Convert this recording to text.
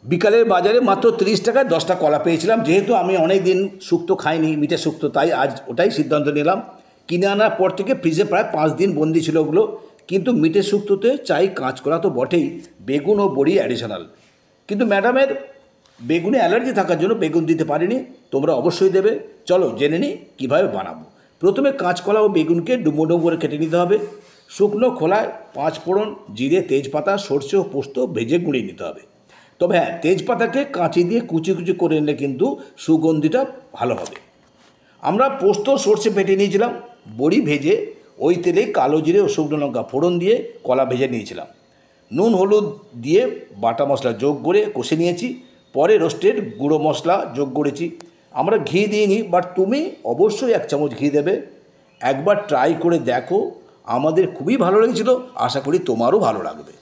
বিকালের বাজারে মাত্র 30 টাকায় 10টা কলা পেয়েছিলাম। যেহেতু আমি অনেক দিন শুক্তো খাইনি, মিঠে শুক্তো, তাই আজ ওটাই সিদ্ধান্ত নিলাম। কিনে আনার পর থেকে ফ্রিজে প্রায় 5 দিন বন্দি ছিল ওগুলো। কিন্তু মিঠে শুক্তোতে চাই কাঁচকলা তো বটেই, বেগুন ও বড়ি অ্যাডিশনাল। কিন্তু ম্যাডামের বেগুনে অ্যালার্জি থাকার জন্য বেগুন দিতে পারিনি। তোমরা অবশ্যই দেবে। চলো জেনে নিই কীভাবে বানাবো। প্রথমে কাঁচকলা ও বেগুনকে ডুমো ডুমো করে কেটে নিতে হবে। শুকনো খোলায় 5 ফোড়ন, জিরে, তেজপাতা, সর্ষে ও পোস্ত ভেজে গুঁড়িয়ে নিতে হবে। তবে হ্যাঁ, তেজপাতাকে কাঁচি দিয়ে কুচি কুচি করে নিলে কিন্তু সুগন্ধিটা ভালো হবে। আমরা পোস্ত সর্ষে বেটে নিয়েছিলাম। বড়ি ভেজে ওই তেলেই কালো জিরে ও শুকনো লঙ্কা ফোড়ন দিয়ে কলা ভেজে নিয়েছিলাম। নুন হলুদ দিয়ে বাটা মশলা যোগ করে কষে নিয়েছি। পরে রোস্টেড গুঁড়ো মশলা যোগ করেছি। আমরা ঘি দিইনি, বাট তুমি অবশ্যই 1 চামচ ঘি দেবে। একবার ট্রাই করে দেখো, আমাদের খুবই ভালো লেগেছিল, আশা করি তোমারও ভালো লাগবে।